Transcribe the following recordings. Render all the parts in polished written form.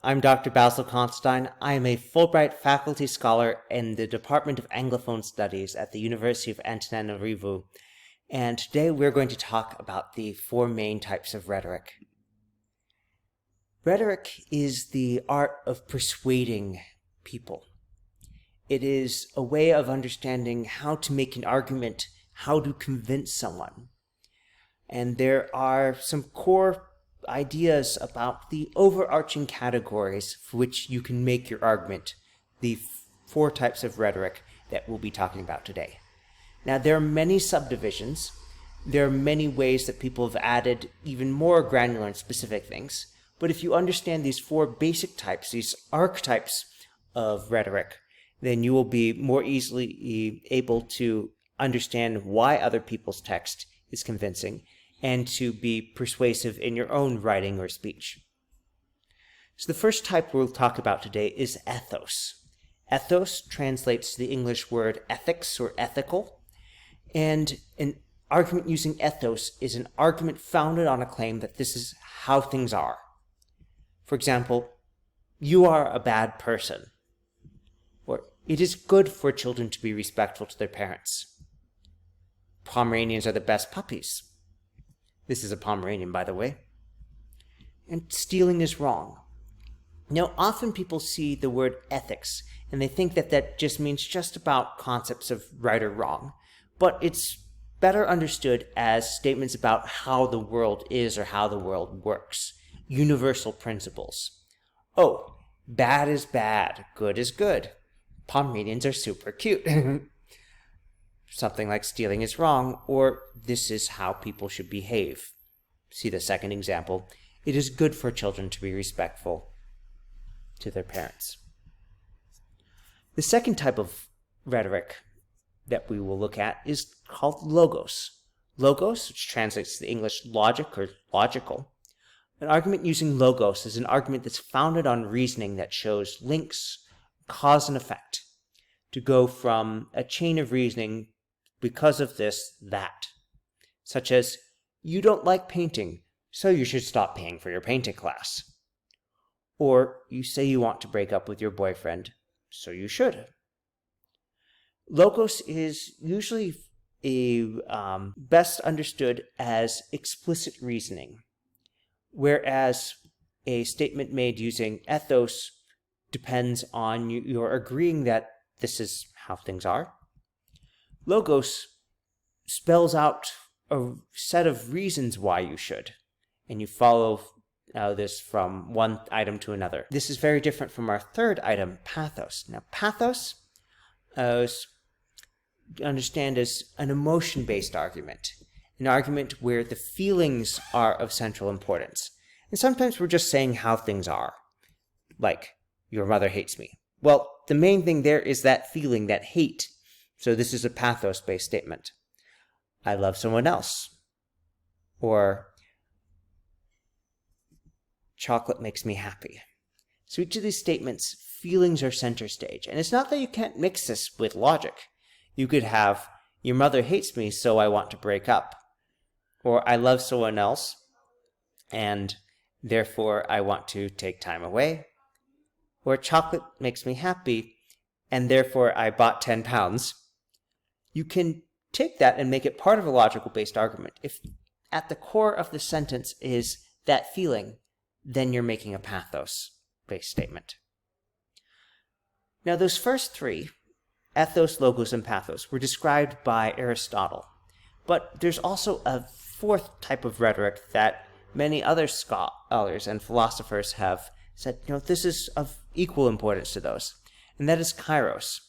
I'm Dr. Basil Considine. I am a Fulbright Faculty Scholar in the Department of Anglophone Studies at the University of Antananarivo, and today we're going to talk about the four main types of rhetoric. Rhetoric is the art of persuading people. It is a way of understanding how to make an argument, how to convince someone. And there are some core ideas about the overarching categories for which you can make your argument, the four types of rhetoric that we'll be talking about today. Now, there are many subdivisions. There are many ways that people have added even more granular and specific things. But if you understand these four basic types, these archetypes of rhetoric, then you will be more easily able to understand why other people's text is convincing and to be persuasive in your own writing or speech. So the first type we'll talk about today is ethos. Ethos translates to the English word ethics or ethical, and an argument using ethos is an argument founded on a claim that this is how things are. For example, you are a bad person, or it is good for children to be respectful to their parents. Pomeranians are the best puppies. This is a Pomeranian, by the way. And stealing is wrong. Now, often people see the word ethics, and they think that that just means just about concepts of right or wrong. But it's better understood as statements about how the world is or how the world works. Universal principles. Oh, bad is bad, good is good. Pomeranians are super cute. Something like stealing is wrong, or this is how people should behave. See the second example. It is good for children to be respectful to their parents. The second type of rhetoric that we will look at is called logos. Logos, which translates to the English logic or logical. An argument using logos is an argument that's founded on reasoning that shows links, cause and effect, to go from a chain of reasoning because of this, that. Such as, you don't like painting, so you should stop paying for your painting class. Or, you say you want to break up with your boyfriend, so you should. Logos is usually best understood as explicit reasoning, whereas a statement made using ethos depends on your agreeing that this is how things are. Logos spells out a set of reasons why you should, and you follow this from one item to another. This is very different from our third item, pathos. Now, pathos is understand as an emotion-based argument, an argument where the feelings are of central importance. And sometimes we're just saying how things are, like, your mother hates me. Well, the main thing there is that feeling, that hate. So this is a pathos-based statement. I love someone else. Or, chocolate makes me happy. So each of these statements, feelings are center stage. And it's not that you can't mix this with logic. You could have, your mother hates me, so I want to break up. Or, I love someone else, and therefore I want to take time away. Or, chocolate makes me happy, and therefore I bought 10 pounds. You can take that and make it part of a logical-based argument. If at the core of the sentence is that feeling, then you're making a pathos-based statement. Now, those first three, ethos, logos, and pathos, were described by Aristotle. But there's also a fourth type of rhetoric that many other scholars and philosophers have said, this is of equal importance to those, and that is Kairos.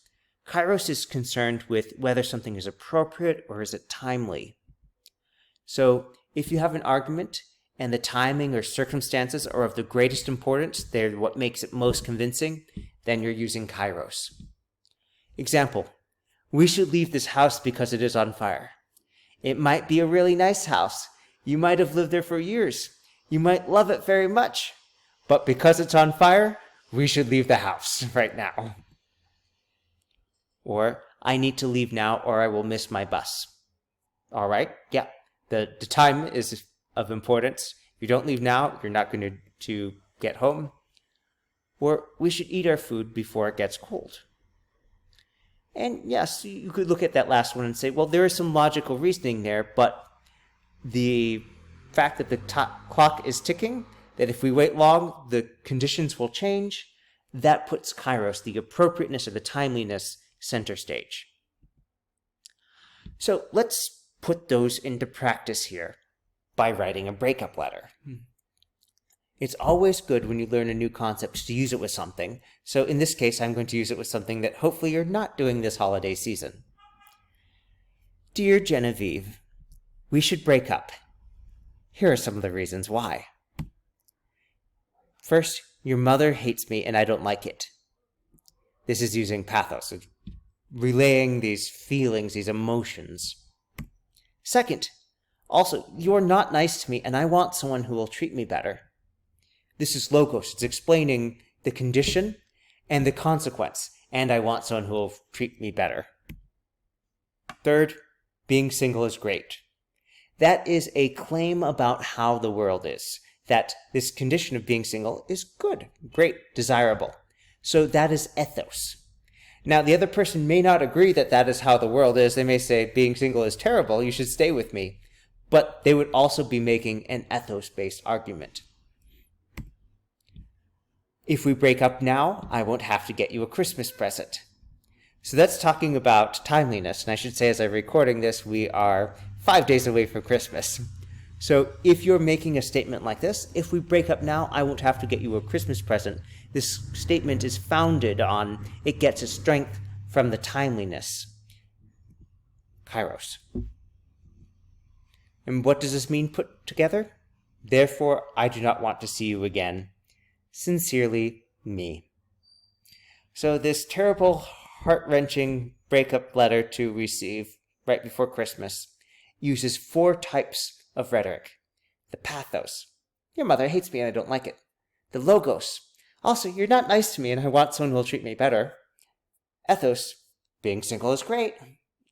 Kairos is concerned with whether something is appropriate or is it timely. So if you have an argument and the timing or circumstances are of the greatest importance, they're what makes it most convincing, then you're using Kairos. Example, we should leave this house because it is on fire. It might be a really nice house. You might have lived there for years. You might love it very much. But because it's on fire, we should leave the house right now. Or, I need to leave now or I will miss my bus. All right, yeah, the time is of importance. If you don't leave now, you're not going to get home. or we should eat our food before it gets cold. And yes, you could look at that last one and say, well, there is some logical reasoning there, but the fact that the clock is ticking, that if we wait long, the conditions will change, that puts Kairos, the appropriateness or the timeliness, center stage. So let's put those into practice here by writing a breakup letter. It's always good when you learn a new concept to use it with something. So in this case, I'm going to use it with something that hopefully you're not doing this holiday season. Dear Genevieve, we should break up. Here are some of the reasons why. First, your mother hates me and I don't like it. This is using pathos, relaying these feelings, these emotions. Second, also, you're not nice to me and I want someone who will treat me better. This is logos. It's explaining the condition and the consequence, and I want someone who will treat me better. Third, being single is great. That is a claim about how the world is, that this condition of being single is good, great, desirable. So that is ethos. Now, the other person may not agree that that is how the world is. They may say, being single is terrible, you should stay with me. But they would also be making an ethos-based argument. If we break up now, I won't have to get you a Christmas present. So that's talking about timeliness. And I should say, as I'm recording this, we are 5 days away from Christmas. So if you're making a statement like this, if we break up now, I won't have to get you a Christmas present, this statement is founded on, it gets its strength from the timeliness. Kairos. And what does this mean put together? Therefore, I do not want to see you again. Sincerely, me. So this terrible, heart-wrenching breakup letter to receive right before Christmas uses 4 types of rhetoric. The pathos. Your mother hates me and I don't like it. The logos. Also, you're not nice to me and I want someone who will treat me better. Ethos. Being single is great.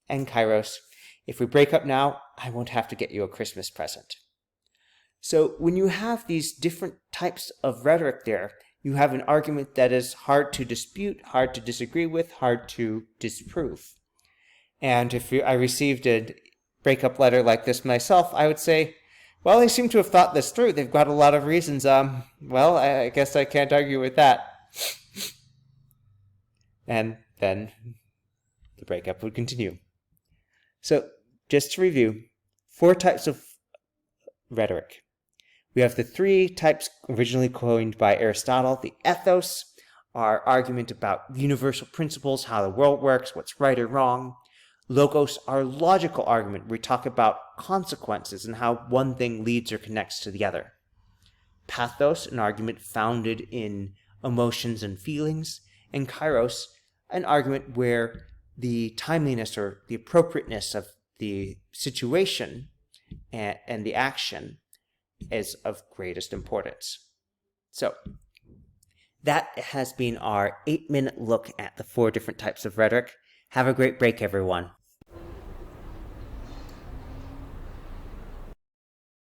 And Kairos. If we break up now, I won't have to get you a Christmas present. So when you have these different types of rhetoric there, you have an argument that is hard to dispute, hard to disagree with, hard to disprove. And if I received a breakup letter like this myself, I would say, well, they seem to have thought this through. They've got a lot of reasons. Well, I guess I can't argue with that. And then the breakup would continue. So just to review, 4 types of rhetoric. We have the 3 types originally coined by Aristotle. The ethos, our argument about universal principles, how the world works, what's right or wrong. Logos, our logical argument, where we talk about consequences and how one thing leads or connects to the other. Pathos, an argument founded in emotions and feelings. And Kairos, an argument where the timeliness or the appropriateness of the situation and the action is of greatest importance. So that has been our 8-minute look at the 4 different types of rhetoric. Have a great break, everyone.